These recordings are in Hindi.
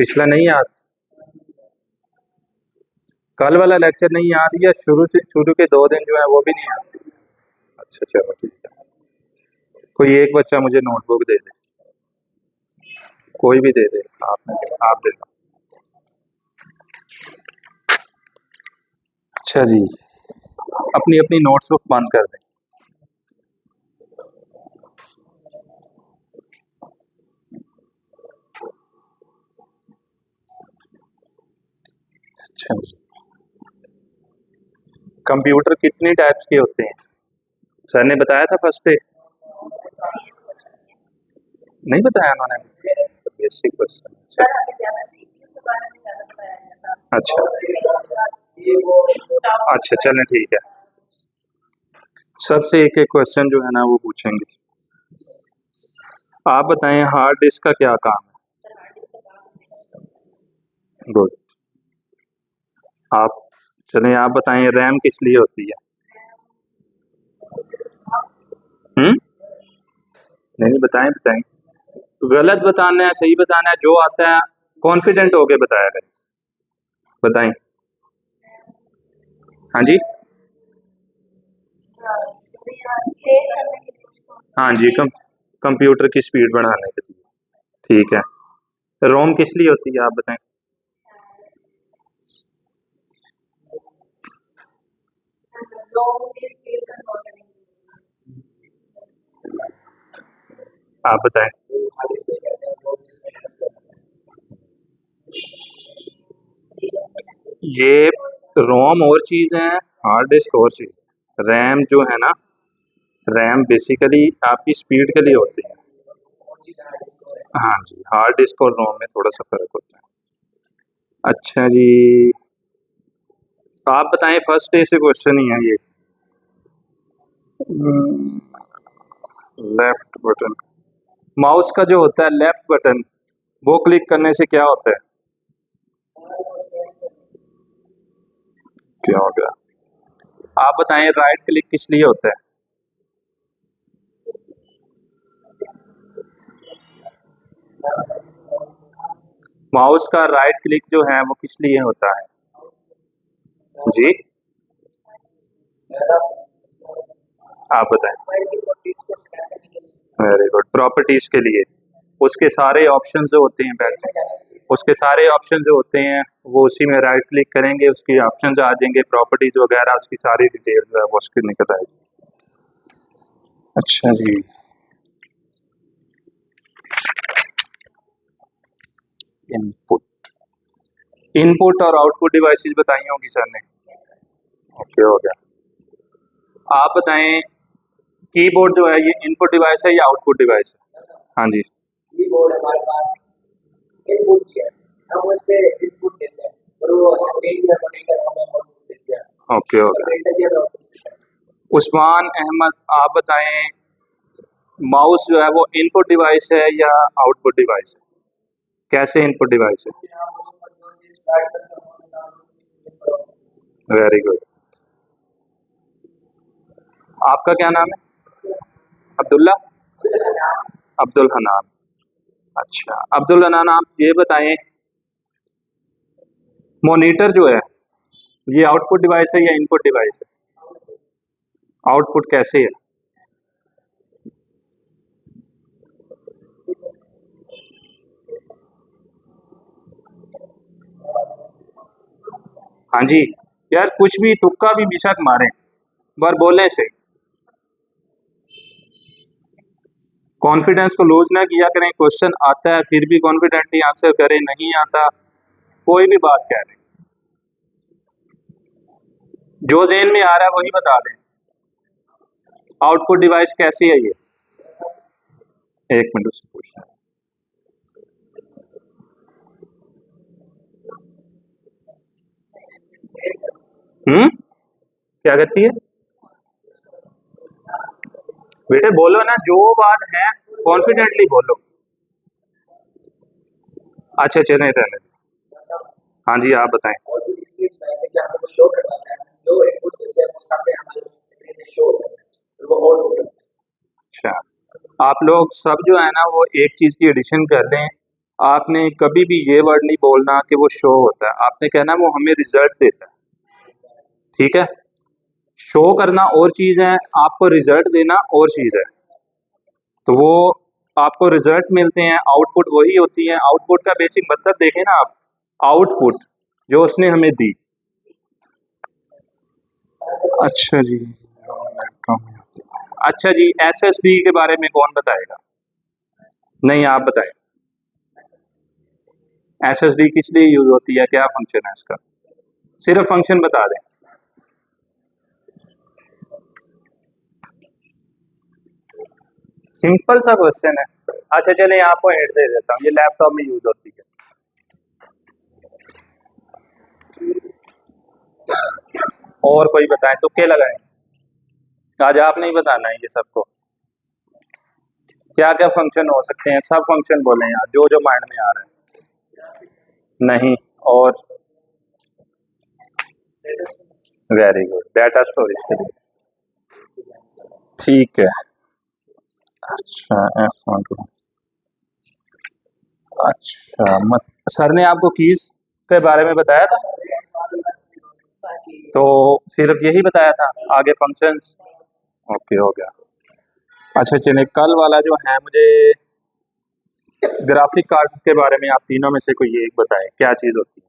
पिछला नहीं याद? कल वाला लेक्चर नहीं याद या शुरू के 2 दिन जो है वो भी नहीं याद? अच्छा चलो ठीक है। कोई एक बच्चा मुझे नोटबुक दे दे, कोई भी दे दे, आप दे दो। अच्छा जी, अपनी अपनी नोट्सबुक बंद कर दें। अच्छा जी, कंप्यूटर कितनी टाइप्स के होते हैं? सर ने बताया था फर्स्ट डे? नहीं बताया उन्होंने? Basic question. अच्छा अच्छा चलें ठीक है, सबसे एक एक क्वेश्चन जो है ना वो पूछेंगे। आप बताएं हार्ड डिस्क का क्या काम है? गुड। आप चलें, आप बताएं रैम किस लिए होती है? नहीं बताएं बताएं, गलत बताना है सही बताना है, जो आता है कॉन्फिडेंट होके बताया करें। बताएं। हाँ जी, हाँ जी, कंप्यूटर की स्पीड बढ़ाने के लिए। ठीक है, रोम किस लिए होती है आप बताएं? आप बताएं। ये रोम और चीज़ है, हार्ड डिस्क और चीज़ है। रैम जो है ना, रैम बेसिकली आपकी स्पीड के लिए होती है। हाँ जी, हार्ड डिस्क और रोम में थोड़ा सा फर्क होता है। अच्छा जी, आप बताएं, फर्स्ट डे से क्वेश्चन ही है ये। लेफ्ट बटन, माउस का जो होता है लेफ्ट बटन, वो क्लिक करने से क्या होता है? क्या हो गया? आप बताएं राइट क्लिक किस लिए होता है? माउस का राइट क्लिक जो है वो किस लिए होता है जी? आप बताएं। वेरी गुड, प्रॉपर्टीज के लिए। उसके सारे ऑप्शन जो होते हैं उसके सारे ऑप्शन जो होते हैं वो उसी में राइट क्लिक करेंगे, उसके ऑप्शन आ जाएंगे, प्रॉपर्टीज वगैरह, उसकी सारी डिटेल जो है वो उसकी निकल आएगी। अच्छा जी, इनपुट और आउटपुट डिवाइसेस बताई होंगी सर ने। ओके हो गया। आप बताएं कीबोर्ड जो है ये इनपुट डिवाइस है या आउटपुट डिवाइस है? हाँ जी, कीबोर्ड हमारे पास इनपुट है, हम उस पे इनपुट देते हैं और वो स्क्रीन पे मॉनिटर हमें आउटपुट देते हैं। ओके हो गया। उस्मान अहमद, आप बताएं माउस जो है वो इनपुट डिवाइस है या आउटपुट डिवाइस है? कैसे इनपुट डिवाइस है? Very good. आपका क्या नाम है? अब्दुल्ला, अब्दुल हनान। अच्छा अब्दुल हनान, आप ये बताएं मॉनिटर जो है ये आउटपुट डिवाइस है या इनपुट डिवाइस है? आउटपुट कैसे है? हाँ जी, यार कुछ भी तुक्का भी बेशक मारें, पर बोलने से कॉन्फिडेंस को लूज ना किया करें। क्वेश्चन आता है फिर भी कॉन्फिडेंटली आंसर करें, नहीं आता कोई भी बात कह दें, जो ज़हन में आ रहा है वही बता दें। आउटपुट डिवाइस कैसी है ये? एक मिनट उससे पूछना क्या करती है? बेटे बोलो ना, जो बात है कॉन्फिडेंटली बोलो। अच्छा चले रहने दो। हाँ जी आप बताएं। अच्छा, आप लोग सब जो है ना वो एक चीज़ की एडिशन कर लें, आपने कभी भी ये वर्ड नहीं बोलना कि वो शो होता है, आपने कहना वो हमें रिजल्ट देता है। ठीक है, शो करना और चीज है, आपको रिजल्ट देना और चीज है। तो वो आपको रिजल्ट मिलते हैं, आउटपुट वही होती है। आउटपुट का बेसिक मतलब देखें ना आप, आउटपुट जो उसने हमें दी। अच्छा जी, अच्छा जी, एसएसडी के बारे में कौन बताएगा? नहीं, आप बताएं। एसएसडी किस लिए यूज होती है, क्या फंक्शन है इसका? सिर्फ फंक्शन बता दें। सिंपल सा क्वेश्चन है। अच्छा चलिए, आपको हिंट दे देता हूँ, ये लैपटॉप में यूज होती है। और कोई बताएं, तुक्के लगाएं। आज आप नहीं बताना है ये सबको। क्या क्या फंक्शन हो सकते हैं, सब फंक्शन बोले यार, जो जो माइंड में आ रहा है। नहीं, और वेरी गुड, डाटा स्टोरेज के लिए। ठीक है। अच्छा F12। अच्छा, मत सर ने आपको कीज के बारे में बताया था, तो सिर्फ यही बताया था, आगे फंक्शंस। ओके, हो गया। अच्छा चलिए, कल वाला जो है, मुझे ग्राफिक कार्ड के बारे में आप तीनों में से कोई एक बताएं, क्या चीज होती है?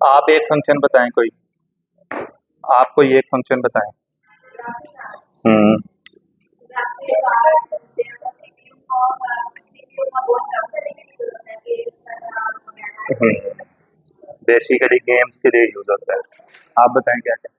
आप एक फंक्शन बताएं कोई, आप कोई एक फंक्शन बताएं। हम्म। बेसिकली गेम्स के लिए यूज होता है। आप बताएं क्या क्या।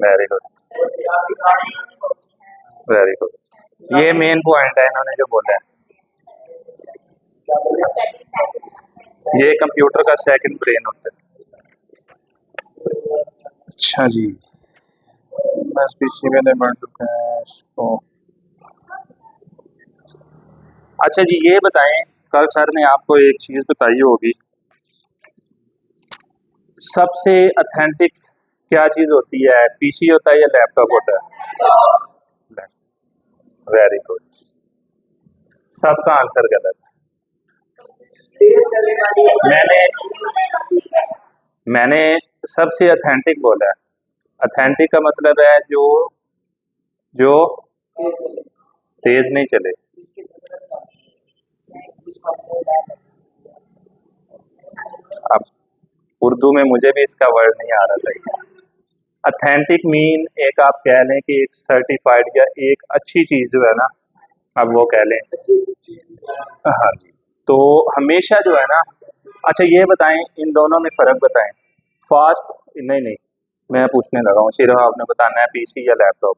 वेरी गुड, वेरी गुड, ये मेन पॉइंट है इन्होंने जो बोला है, ये कंप्यूटर का सेकंड ब्रेन होता है। अच्छा जी, बस पीछे मैंने बढ़ चुका है इसको। अच्छा जी, ये बताएं, कल सर ने आपको एक चीज बताई होगी, सबसे ऑथेंटिक क्या चीज होती है, पीसी होता है या लैपटॉप होता है? वेरी गुड, सबका आंसर गलत है। मैंने सबसे ऑथेंटिक बोला है। ऑथेंटिक का मतलब है जो जो तेज नहीं चले। अब उर्दू में मुझे भी इसका वर्ड नहीं आ रहा सही। ऑथेंटिक मीन एक आप कह लें कि एक सर्टिफाइड या एक अच्छी चीज जो है ना, अब वो कह लें। हाँ जी, तो हमेशा जो है ना। अच्छा ये बताएं, इन दोनों में फर्क बताएं। फास्ट, नहीं नहीं, मैं पूछने लगा हूँ, सिर्फ आपने बताना है पीसी या लैपटॉप।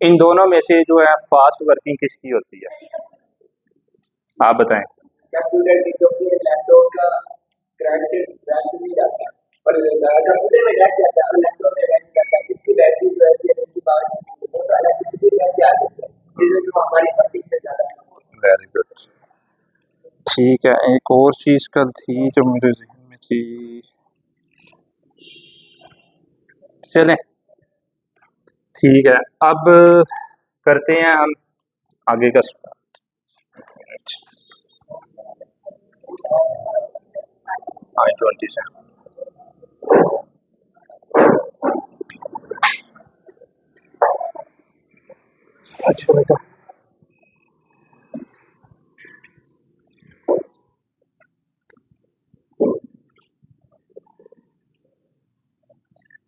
इन दोनों में से जो है फास्ट वर्किंग किसकी होती है, आप बताएं। वेरी गुड, ठीक है। एक और चीज कल थी जो मेरे जहन में थी, चलें ठीक है। अब करते हैं हम आगे का I-20 से। अच्छा बेटा,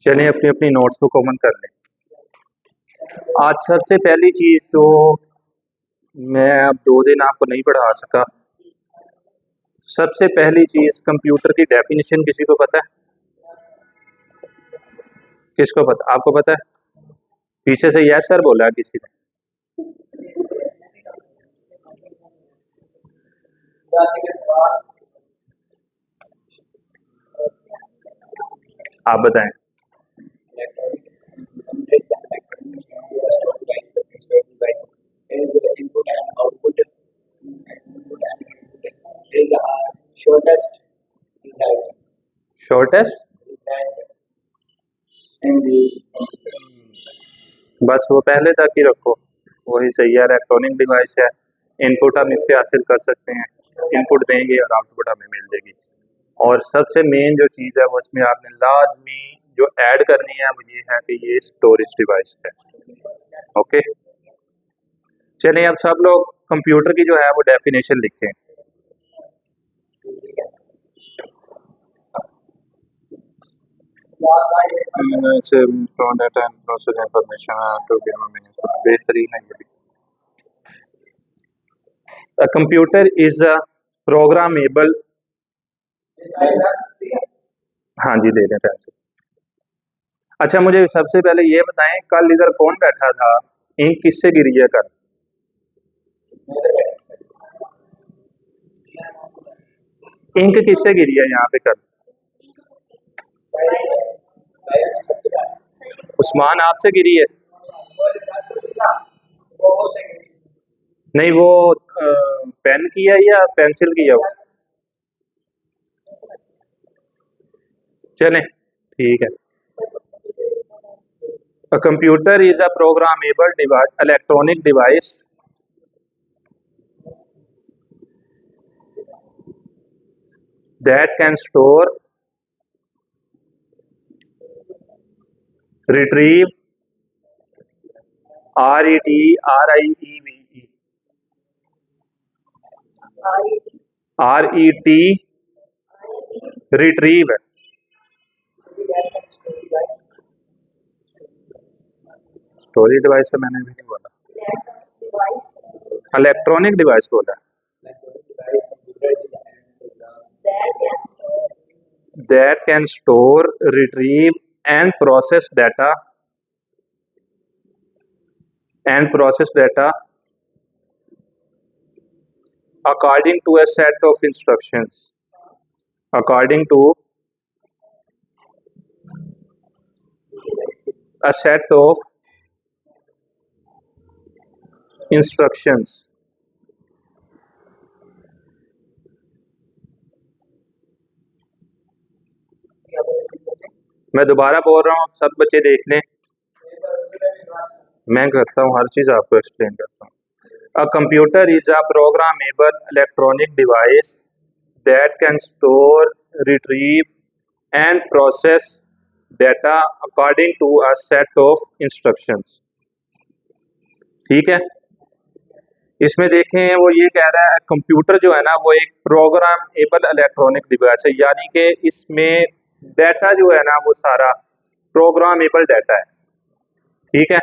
चलिए अपनी अपनी नोट्स को कॉमन कर लें। आज सबसे पहली चीज तो, मैं अब 2 दिन आपको नहीं पढ़ा सका। सबसे पहली चीज, कंप्यूटर की डेफिनेशन किसी को पता है? किसको पता, आपको पता है? पीछे से यस सर बोला है किसी ने। आप बताएं। शॉर्टेस्ट, बस वो पहले तक ही रखो, वही सही है। इलेक्ट्रॉनिक डिवाइस है, इनपुट हम इससे हासिल कर सकते हैं, इनपुट देंगे और आउटपुट हमें मिल जाएगी। और सबसे मेन जो चीज़ है वो इसमें आपने लाजमी जो ऐड करनी है वो ये है कि ये स्टोरेज डिवाइस है। ओके, चलिए अब सब लोग कंप्यूटर की जो है वो डेफिनेशन लिखें। बेहतरीन है ये भी। A computer is a programmable, हाँ जी ले लें पेंसिल। अच्छा मुझे सबसे पहले ये बताएं, कल इधर कौन बैठा था, इंक किससे गिरी है कल? इंक किससे गिरी है यहाँ पे कल? उस्मान आपसे गिरी है? नहीं वो पेन की है या पेंसिल की है वो? चलें ठीक है। A computer is a programmable device, electronic device that can store, retrieve, retrieve, storage device से मैंने भी नहीं बोला, इलेक्ट्रॉनिक डिवाइस बोला। That can store, retrieve and process data according to a set of instructions. According to a set of instructions. मैं दोबारा बोल रहा हूँ, सब बच्चे देख लें। मैं करता हूँ, हर चीज़ आपको एक्सप्लेन करता हूँ। A computer is a programmable electronic device that can store, retrieve and process data according to a set of instructions. ठीक है, इसमें देखें वो ये कह रहा है कंप्यूटर जो है ना वो एक प्रोग्रामेबल इलेक्ट्रॉनिक डिवाइस है, यानी कि इसमें डाटा जो है ना वो सारा प्रोग्रामेबल डाटा है। ठीक है,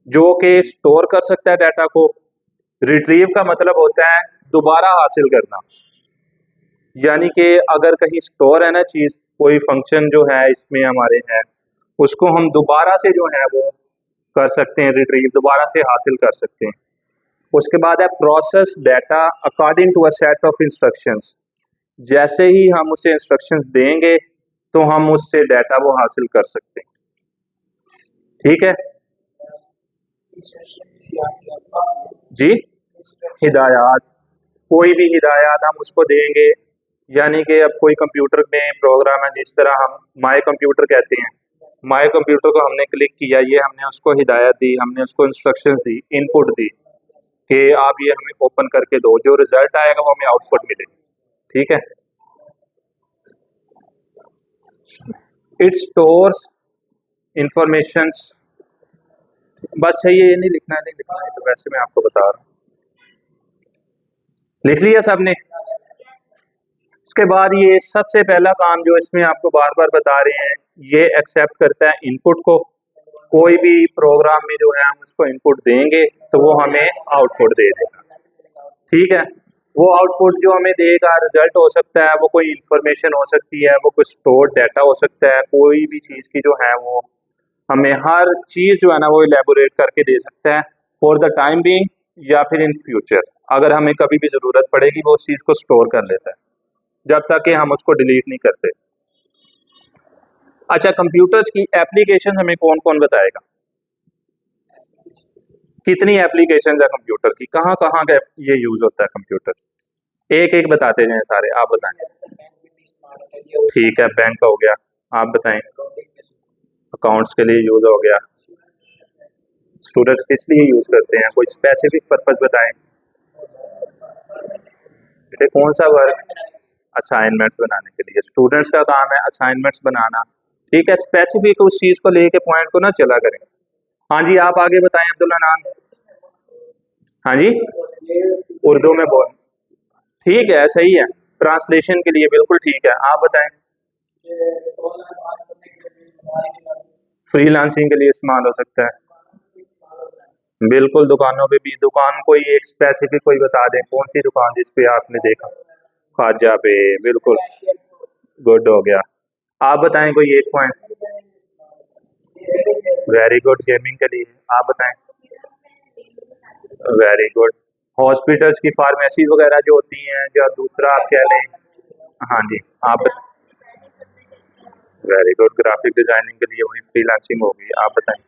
जो कि स्टोर कर सकता है डाटा को। रिट्रीव का मतलब होता है दोबारा हासिल करना, यानी कि अगर कहीं स्टोर है ना चीज़, कोई फंक्शन जो है इसमें हमारे है, उसको हम दोबारा से जो है वो कर सकते हैं, रिट्रीव दोबारा से हासिल कर सकते हैं। उसके बाद है process data according to a set of instructions. जैसे ही हम उसे इंस्ट्रक्शंस देंगे तो हम उससे डाटा वो हासिल कर सकते हैं। ठीक है जी, हिदायत, कोई भी हिदायत हम उसको देंगे, यानी कि अब कोई कंप्यूटर में प्रोग्राम है, जिस तरह हम माय कंप्यूटर कहते हैं, माय कंप्यूटर को हमने क्लिक किया, ये हमने उसको हिदायत दी, हमने उसको इंस्ट्रक्शंस दी, इनपुट दी कि आप ये हमें ओपन करके दो, जो रिजल्ट आएगा वो हमें आउटपुट मिलेगा। ठीक है, इट स्टोर्स इंफॉर्मेशंस, बस है ये नहीं लिखना है, नहीं लिखना है तो वैसे मैं आपको बता रहा हूँ। लिख लिया सबने? उसके बाद ये सबसे पहला काम जो इसमें आपको बार बार बता रहे हैं, ये एक्सेप्ट करता है इनपुट को। कोई भी प्रोग्राम में जो है हम उसको इनपुट देंगे तो वो हमें आउटपुट दे देगा। ठीक है, वो आउटपुट जो हमें देगा रिजल्ट हो सकता है, वो कोई इंफॉर्मेशन हो सकती है, वो कोई स्टोर डाटा हो सकता है, कोई भी चीज़ की जो है वो हमें हर चीज़ जो है ना वो इलेबोरेट करके दे सकता है फॉर द टाइम बीइंग, या फिर इन फ्यूचर अगर हमें कभी भी ज़रूरत पड़ेगी वो उस चीज़ को स्टोर कर लेता है, जब तक कि हम उसको डिलीट नहीं करते। अच्छा, कंप्यूटर्स की एप्लीकेशन हमें कौन कौन बताएगा? कितनी एप्लीकेशन है कंप्यूटर की, कहाँ कहाँ का ये यूज़ होता है कंप्यूटर? एक एक बताते जाएं सारे, आप बताएं। ठीक है, बैंक हो गया। आप बताएं। अकाउंट्स के लिए यूज़ हो गया। स्टूडेंट्स किस लिए यूज़ करते हैं, कोई स्पेसिफिक पर्पस बताएं। बेटे कौन सा वर्क? असाइनमेंट्स बनाने के लिए। स्टूडेंट्स का काम है असाइनमेंट्स बनाना। ठीक है, स्पेसिफिक उस चीज़ को लेके पॉइंट को ना चला करें। हाँ जी, आप आगे बताएं अब्दुल्ला नाम। हाँ जी, उर्दू में बोल। ठीक है, सही है। ट्रांसलेशन के लिए बिल्कुल ठीक है। आप बताएं। फ्रीलांसिंग के लिए इस्तेमाल हो सकता है। बिल्कुल, दुकानों पे भी। दुकान कोई एक स्पेसिफिक कोई बता दें, कौन सी दुकान जिस पे आपने देखा। ख्वाजा पे, बिल्कुल। गुड हो गया। आप बताएं कोई एक पॉइंट। वेरी गुड, गेमिंग के लिए। आप बताएं। Very good. हॉस्पिटल्स की फार्मेसी वगैरह जो होती हैं, या दूसरा आप कह लें। हाँ जी, आप। वेरी गुड, ग्राफिक डिजाइनिंग के लिए वही फ्रीलांसिंग होगी। आप बताएं।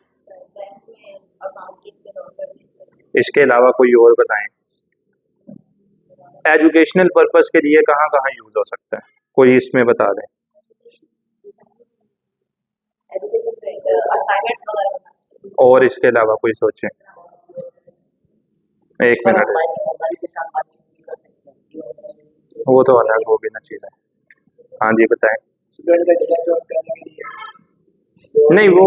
इसके अलावा कोई और बताएं। एजुकेशनल पर्पस के लिए कहाँ कहाँ यूज हो सकता है, कोई इसमें बता दें। और इसके अलावा कोई सोचें। एक मिनट, वो तो अलग होगी ना चीज़ें। हाँ जी, बताएं। नहीं वो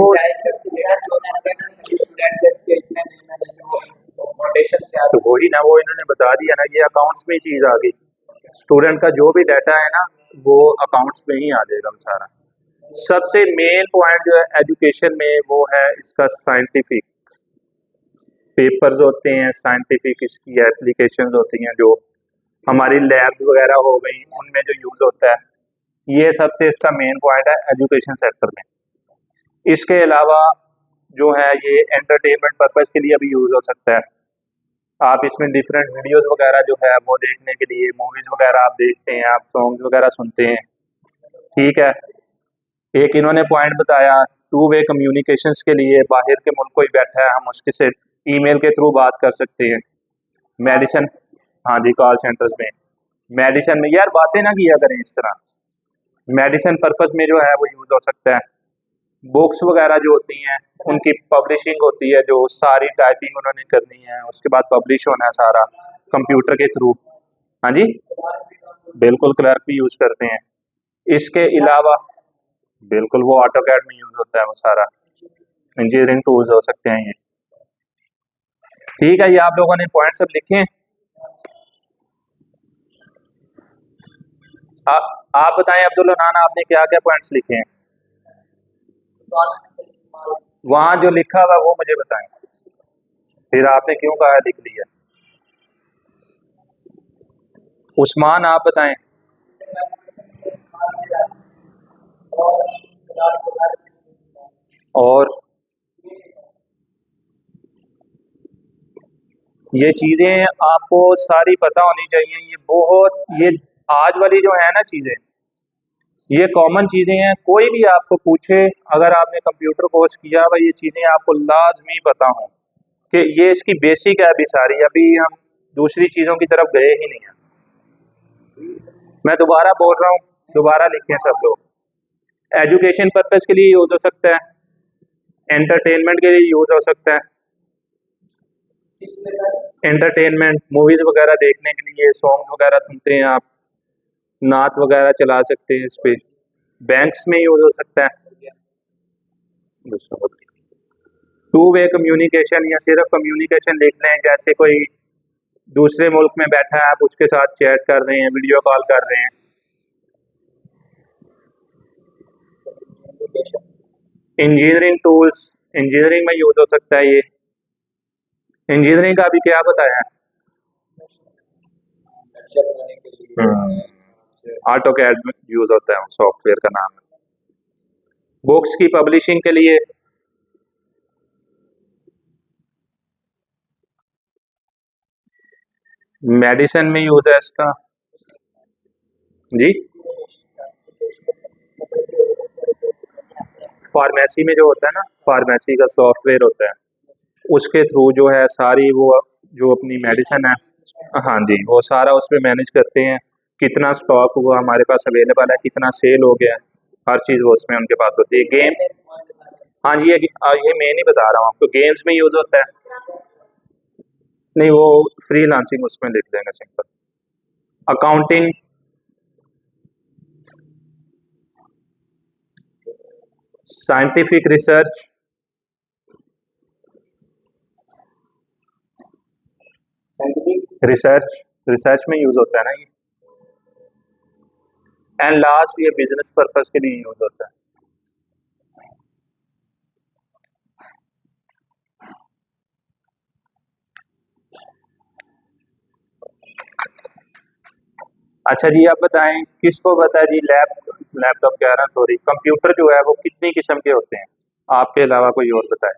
तो वही ना, वो इन्होंने बता दिया ना, ये अकाउंट्स में चीज़ आ गई। स्टूडेंट का जो भी डाटा है ना, वो अकाउंट्स में ही आ जाएगा सारा। सबसे मेन पॉइंट जो है एजुकेशन में, वो है इसका साइंटिफिक पेपर्स होते हैं, साइंटिफिक इसकी एप्लीकेशंस होती हैं, जो हमारी लैब्स वगैरह हो गई, उनमें जो यूज़ होता है, ये सबसे इसका मेन पॉइंट है एजुकेशन सेक्टर में। इसके अलावा जो है ये एंटरटेनमेंट पर्पस के लिए भी यूज़ हो सकता है। आप इसमें डिफरेंट वीडियोस वगैरह जो है वो देखने के लिए, मूवीज़ वगैरह आप देखते हैं, आप सॉन्ग्स वगैरह सुनते हैं। ठीक है। एक इन्होंने पॉइंट बताया टू वे कम्युनिकेशंस के लिए, बाहर के मुल्क कोई बैठा है, हम उसके से ईमेल के थ्रू बात कर सकते हैं। मेडिसिन। हाँ जी, कॉल सेंटर्स में। मेडिसिन में यार बातें ना किया करें इस तरह। मेडिसिन पर्पस में जो है वो यूज़ हो सकता है। बुक्स वगैरह जो होती हैं, उनकी पब्लिशिंग होती है, जो सारी टाइपिंग उन्होंने करनी है, उसके बाद पब्लिश होना है सारा कंप्यूटर के थ्रू। हाँ जी, बिल्कुल, क्लर्क भी यूज़ करते हैं। इसके अलावा बिल्कुल वो ऑटो कैड में यूज़ होता है वो सारा। इंजीनियरिंग टूल्स हो सकते हैं ये। ठीक है, ये आप लोगों ने पॉइंट सब लिखे हैं। आप बताएं अब्दुल नाना, आपने क्या क्या पॉइंट्स लिखे हैं वहां जो लिखा हुआ वो मुझे बताएं। फिर आपने क्यों कहा लिख लिया। उस्मान, आप बताएं। और ये चीजें आपको सारी पता होनी चाहिए। ये बहुत, ये आज वाली जो है ना चीजें, ये कॉमन चीजें हैं। कोई भी आपको पूछे, अगर आपने कंप्यूटर कोर्स किया हुआ, ये चीजें आपको लाजमी पता हों कि ये इसकी बेसिक है। अभी सारी, अभी हम दूसरी चीजों की तरफ गए ही नहीं है। मैं दोबारा बोल रहा हूँ, दोबारा लिखें सब लोग। एजुकेशन पर्पस के लिए यूज हो सकता है, एंटरटेनमेंट के लिए यूज हो सकता है। एंटरटेनमेंट, मूवीज वगैरह देखने के लिए, सॉन्ग वगैरह सुनते हैं आप, नात वगैरह चला सकते हैं इस पे। बैंक्स में यूज हो सकता है। टू वे कम्युनिकेशन, या सिर्फ कम्युनिकेशन लिख लें, जैसे कोई दूसरे मुल्क में बैठा है, आप उसके साथ चैट कर रहे हैं, वीडियो कॉल कर रहे हैं। इंजीनियरिंग टूल्स, इंजीनियरिंग में यूज हो सकता है ये। इंजीनियरिंग का अभी क्या बताया है। ऑटो कैड में यूज होता है, सॉफ्टवेयर का नाम है। बुक्स की पब्लिशिंग के लिए, मेडिसिन में यूज है इसका। जी, फार्मेसी में जो होता है ना, फार्मेसी का सॉफ्टवेयर होता है, उसके थ्रू जो है सारी वो जो अपनी मेडिसिन है, हाँ जी, वो सारा उस पर मैनेज करते हैं। कितना स्टॉक हुआ हमारे पास अवेलेबल है, कितना सेल हो गया है, हर चीज़ वो उसमें उनके पास होती है। गेम, हाँ जी, ये मैं नहीं बता रहा हूँ आपको, गेम्स में यूज़ होता है। नहीं, वो फ्रीलांसिंग उसमें लिख देंगे simple. Accounting, scientific research, research research में यूज होता है ना ये। एंड लास्ट, ये बिजनेस पर्पस के लिए यूज होता है। अच्छा जी, आप बताएं, किसको पता है जी, लैपटॉप कह रहा हूं, सॉरी, कंप्यूटर जो है वो कितनी किस्म के होते हैं, आपके अलावा कोई और बताए।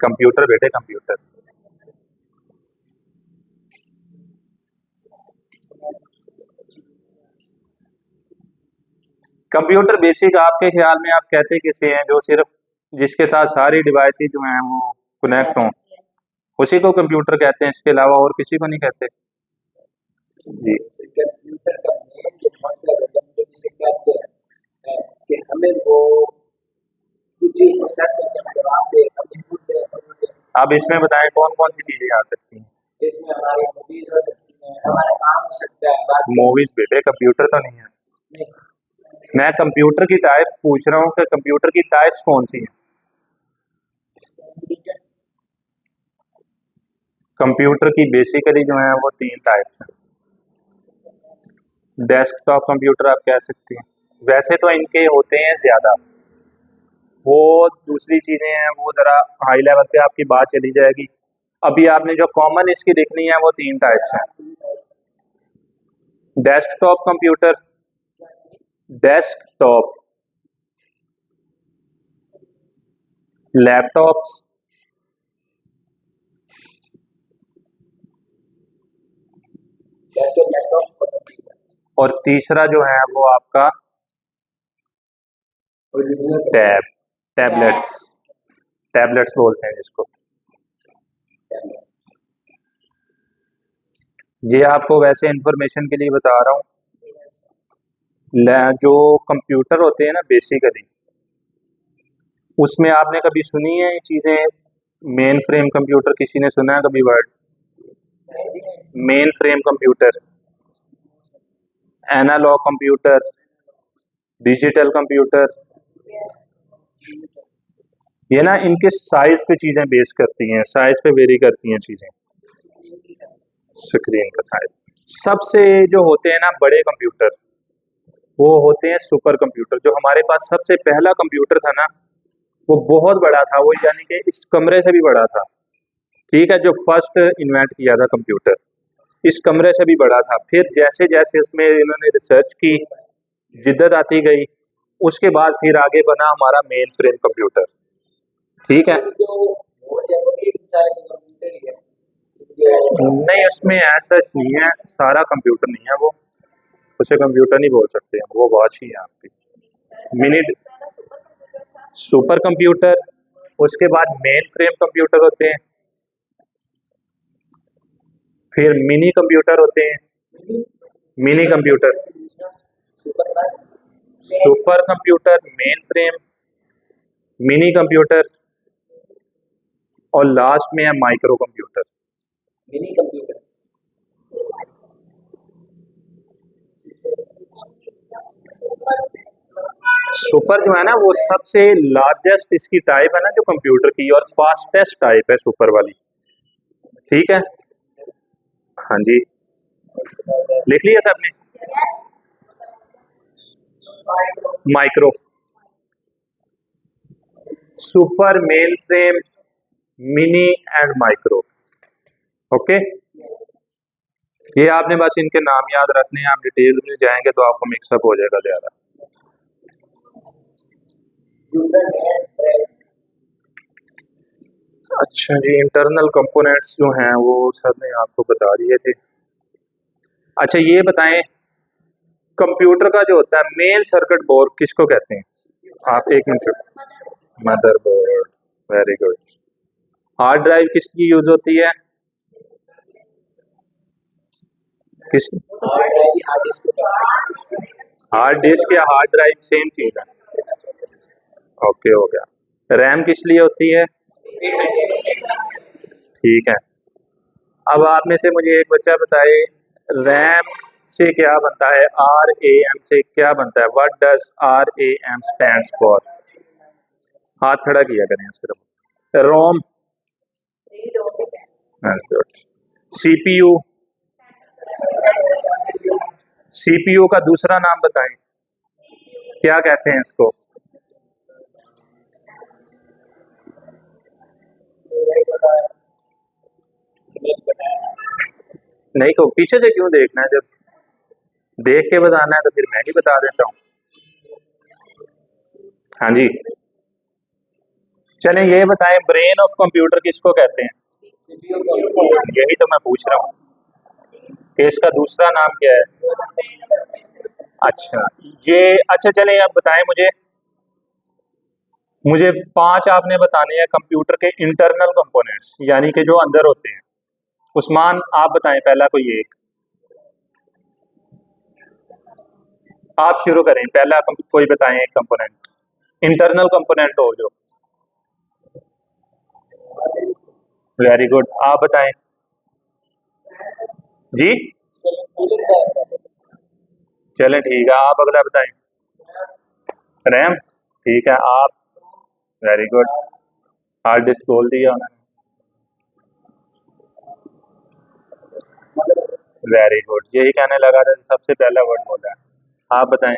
कंप्यूटर बेटे, कंप्यूटर। कंप्यूटर बेसिक आपके ख्याल में आप कहते किसे हैं, जो सिर्फ जिसके साथ सारी डिवाइसेज जो हैं वो कनेक्ट हों, उसी को कंप्यूटर कहते हैं, इसके अलावा और किसी को नहीं कहते जी। कंप्यूटर का मेन जो मकसद है, कंप्यूटर जिसे कहते हैं कि हमें वो कुछ चीज प्रोसेस करके हमें जवाब दे, हम इनपुट दे, आउटपुट दे। आप इसमें बताएं कौन कौन सी चीजें आ सकती हैं। इसमें हमारी मूवीज हो सकती हैं, हमारा काम हो सकता है। मूवीज बेटे, कंप्यूटर तो नहीं है। नहीं, मैं कंप्यूटर की टाइप्स पूछ रहा हूँ कि कंप्यूटर की टाइप्स कौन सी हैं। कंप्यूटर की बेसिकली जो है वो 3 टाइप्स हैं। डेस्कटॉप कंप्यूटर आप कह सकते हैं, वैसे तो इनके होते हैं ज़्यादा, वो दूसरी चीज़ें हैं वो ज़रा हाई लेवल पे आपकी बात चली जाएगी। अभी आपने जो कॉमन इसकी लिखनी है वो 3 टाइप्स हैं। डेस्कटॉप कंप्यूटर, डेस्कटॉप, लैपटॉप्स, और तीसरा जो है वो आपका टैबलेट्स, टैबलेट्स बोलते हैं जिसको। ये आपको वैसे इंफॉर्मेशन के लिए बता रहा हूँ, जो कंप्यूटर होते हैं ना बेसिकली, उसमें आपने कभी सुनी है ये चीज़ें, मेन फ्रेम कंप्यूटर किसी ने सुना है कभी word, mainframe computer, analogue computer, digital computer, ये ना इनके साइज पे चीज़ें बेस करती हैं, साइज पे वेरी करती हैं चीज़ें, स्क्रीन का साइज। सबसे जो होते हैं ना बड़े कंप्यूटर, वो होते हैं सुपर कंप्यूटर। जो हमारे पास सबसे पहला कंप्यूटर था ना, वो बहुत बड़ा था, वो यानी कि इस कमरे से भी बड़ा था, ठीक है, जो फर्स्ट इन्वेंट किया था कंप्यूटर, इस कमरे से भी बड़ा था। फिर जैसे जैसे उसमें इन्होंने रिसर्च की, जिद्दत आती गई, उसके बाद फिर आगे बना हमारा मेन फ्रेम कंप्यूटर, ठीक है। नहीं, उसमें ऐसा नहीं है, सारा कंप्यूटर नहीं है वो, उसे कंप्यूटर नहीं बोल सकते हैं, वो वॉच ही है आपकी। मिनी सुपर कंप्यूटर, उसके बाद मेन फ्रेम कंप्यूटर होते हैं, फिर मिनी कंप्यूटर होते हैं, mini computer, super computer, main frame, mini computer, और लास्ट में है micro computer. Mini computer super जो है ना वो सबसे लार्जेस्ट इसकी टाइप है ना जो कंप्यूटर की, और फास्टेस्ट टाइप है सुपर वाली, ठीक है। हाँ जी, लिख लिया सबने। Micro, super, main frame, mini and micro, okay. ये आपने बस इनके नाम याद रखने हैं, आप डिटेल में जाएंगे तो आपको मिक्सअप हो जाएगा ज़्यादा। अच्छा जी, इंटरनल कंपोनेंट्स जो हैं वो सर ने आपको बता दिए थे। अच्छा ये बताएं, कंप्यूटर का जो होता है मेन सर्किट बोर्ड किसको कहते हैं, आप एक minute, motherboard, very good. Hard drive किसकी यूज होती है, किस हार्ड डिस्क या हार्ड ड्राइव सेम चीज है। ओके, हो गया। रैम किस लिए होती है? ठीक है। अब आप में से मुझे एक बच्चा बताए, रैम से क्या बनता है? RAM से क्या बनता है? What does RAM stands for? हाथ खड़ा किया करें सिर्फ। रोम, CPU, CPU का दूसरा नाम बताएं, क्या कहते हैं इसको? नहीं को पीछे से क्यों देखना है? जब देख के बताना है तो फिर मैं ही बता देता हूँ। हाँ जी, चलें ये बताएं, ब्रेन ऑफ कंप्यूटर किसको कहते हैं? यही तो मैं पूछ रहा हूँ कि इसका दूसरा नाम क्या है। अच्छा, ये अच्छा चलें अब बताएं मुझे मुझे 5 आपने बताने हैं कंप्यूटर के इंटरनल कंपोनेंट्स, यानी कि जो अंदर होते हैं। उस्मान आप बताएं पहला कोई एक, आप शुरू करें, पहला कोई बताएं एक कंपोनेंट, इंटरनल कंपोनेंट हो जो। वेरी गुड, आप बताएं जी। चलें ठीक है, आप अगला बताएं। रैम, ठीक है। आप, वेरी गुड, हार्ड डिस्क बोल दिया उन्होंने। वेरी गुड, यही कहने लगा था, सबसे पहला वर्ड बोला है। आप बताएं।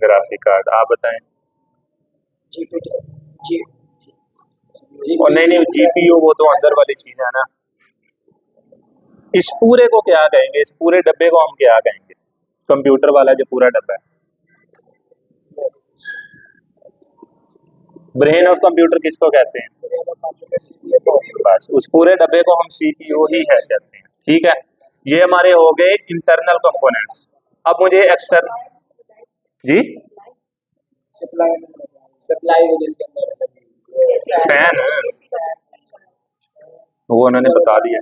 ग्राफिक कार्ड, आप बताएं। और नहीं GPU वो तो अंदर वाली चीज है ना। इस पूरे को क्या कहेंगे? इस पूरे डब्बे को हम क्या कहेंगे? कंप्यूटर वाला जो पूरा डब्बा है, ब्रेन ऑफ कंप्यूटर किसको कहते हैं? बस उस पूरे डब्बे को हम CPU ही है कहते हैं। ठीक है, ये हमारे हो गए इंटरनल कंपोनेंट्स। अब मुझे एक्सटर्नल, जी फैन वो उन्होंने बता दिया।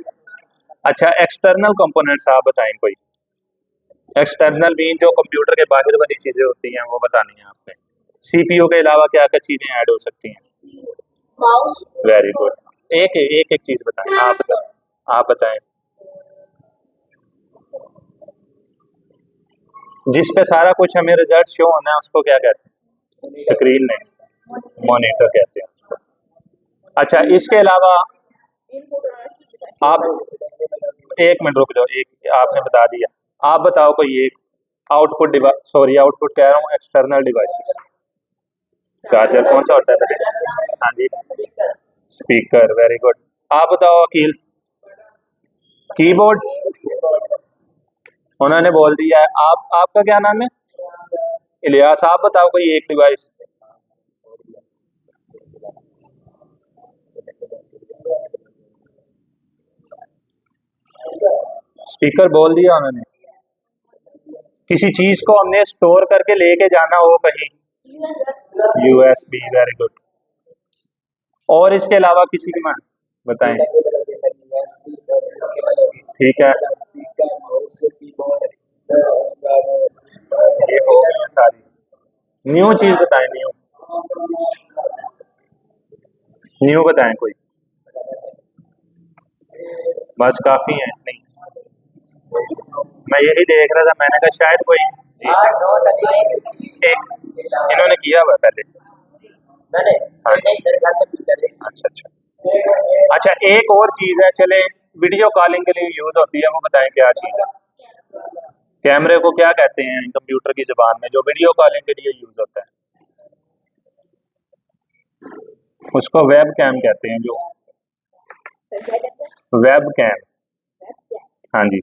अच्छा, एक्सटर्नल कंपोनेंट्स आप बताएं कोई। एक्सटर्नल मीन जो कंप्यूटर के बाहर वाली चीजें होती हैं वो बतानी है आपने। CPU के अलावा क्या क्या चीजें ऐड हो सकती हैं? वेरी गुड, एक चीज बताएं, आप बताएं। जिस पे सारा कुछ हमें रिजल्ट शो होना है उसको क्या कहते हैं? स्क्रीन नहीं, मॉनिटर कहते हैं उसको। अच्छा, इसके अलावा आप एक मिनट रुक जाओ, एक आपने बता दिया, आप बताओ कोई एक आउटपुट डिवाइस, सॉरी आउटपुट कह रहा हूँ, एक्सटर्नल डिवाइसेस। चार्जर कौन सा होता है? हाँ जी, स्पीकर, वेरी गुड। आप बताओ अकील। कीबोर्ड, उन्होंने बोल दिया है। आपका क्या नाम है? इलियास, आप बताओ कोई एक डिवाइस। स्पीकर बोल दिया उन्होंने। किसी चीज को हमने स्टोर करके लेके जाना हो कहीं, USB, वेरी गुड। और इसके अलावा किसी की मान बताएं। ठीक है, ये हो गई सारी। न्यू चीज बताएं, न्यू बताएं कोई। बस काफी है? नहीं, मैं यही देख रहा था, मैंने कहा शायद कोई एक इन्होंने किया हुआ पहले। अच्छा अच्छा अच्छा, एक और चीज है, चले वीडियो कॉलिंग के लिए यूज होती है, वो बताएं क्या चीज है? कैमरे को क्या कहते हैं कंप्यूटर की जुबान में, जो वीडियो कॉलिंग के लिए यूज होता है? उसको वेब कैम कहते हैं, जो वेब कैम। हाँ जी।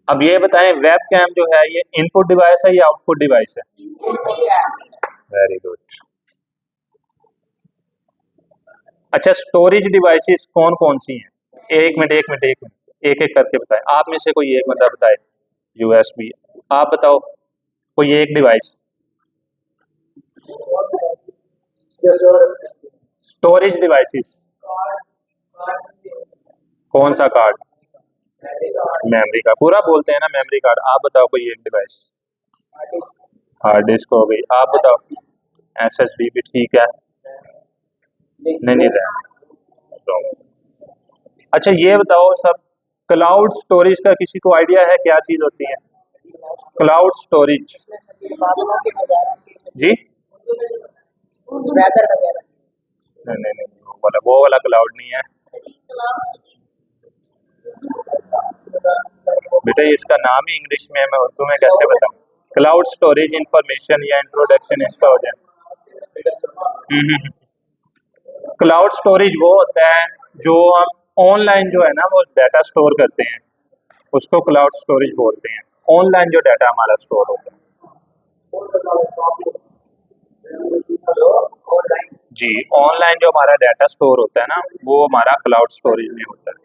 अब ये बताएं, वेब कैम जो है ये इनपुट डिवाइस है या आउटपुट डिवाइस है? Very good. अच्छा, स्टोरेज डिवाइसेस कौन कौन सी हैं? एक मिनट एक एक करके बताएं। आप में से कोई एक बंदा बताए। USB, आप बताओ कोई एक डिवाइस। स्टोरेज डिवाइसेस कौन सा कार्ड? मेमोरी कार्ड पूरा बोलते हैं ना, मेमोरी कार्ड। आप बताओ कोई एक डिवाइस। हार्ड डिस्क हो गई। आप बताओ। एसएसडी भी ठीक है। नहीं रैम। अच्छा ये बताओ सब, क्लाउड स्टोरेज का किसी को आइडिया है क्या चीज़ होती है? Cloud storage. जी वेदर वगैरह नहीं, वो वाला क्लाउड नहीं है बेटा, इसका नाम ही इंग्लिश में है, मैं उर्दू में कैसे बताऊं? क्लाउड स्टोरेज इंफॉर्मेशन या इंट्रोडक्शन इसका हो जाए। क्लाउड स्टोरेज वो होता है जो हम ऑनलाइन जो है ना वो डाटा स्टोर करते हैं, उसको क्लाउड स्टोरेज बोलते हैं। ऑनलाइन जो डाटा हमारा स्टोर होता है जी, ऑनलाइन जो हमारा डाटा स्टोर होता है ना वो हमारा क्लाउड स्टोरेज में होता है।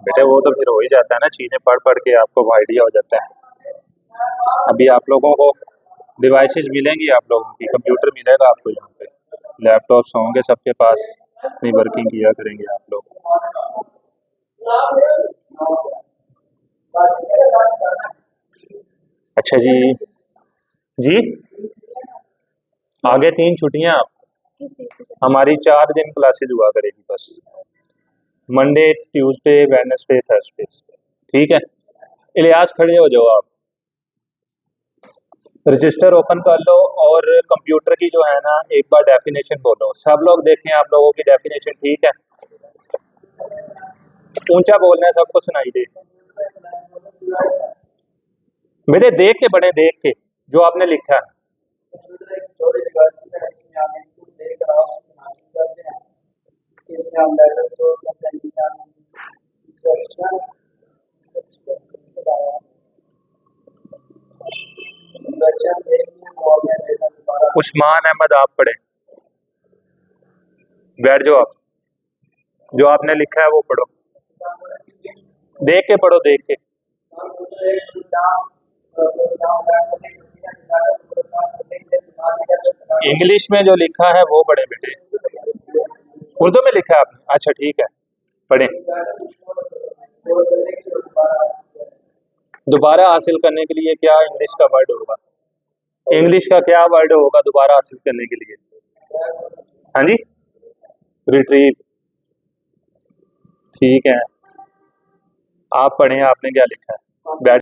बेटे वो तो फिर हो ही जाता है ना, चीज़ें पढ़ पढ़ के आपको आइडिया हो जाता है। अभी आप लोगों को डिवाइसेस मिलेंगी, आप लोगों की कंप्यूटर मिलेगा आपको, यहाँ पे लैपटॉप्स होंगे सबके पास, अपनी वर्किंग किया करेंगे आप लोग। अच्छा जी। जी आगे 3 छुट्टियां हमारी 4 दिन क्लासेज हुआ करेगी बस, मंडे ट्यूसडे वेडनेसडे थर्सडे। ठीक है, इलियास खड़े हो जाओ आप, रजिस्टर ओपन कर लो और कंप्यूटर की जो है ना एक बार डेफिनेशन बोलो, सब लोग देखें आप लोगों की डेफिनेशन ठीक है? ऊंचा बोलना है, सबको सुनाई दे। बेटे देख के पढ़े, देख के जो आपने लिखा है। स्टोरेज डिवाइस है, इसमें हम इनपुट देकर आउटपुट हासिल करते हैं। इसमें हम डाटा स्टोर करते हैं, जिसे हम उस्मान अहमद आप पढ़े, बैठ जाओ आप, जो आपने लिखा है वो पढ़ो, देख के पढ़ो, देख के। इंग्लिश में जो लिखा है वो पढ़े बेटे, उर्दू में लिखा है आपने? अच्छा ठीक है, पढ़े। दोबारा हासिल करने के लिए क्या इंग्लिश का वर्ड होगा? इंग्लिश का क्या वर्ड होगा दोबारा हासिल करने के लिए? हाँ जी, रिट्रीव। ठीक है, आप पढ़ें, आपने क्या लिखा है? बैठ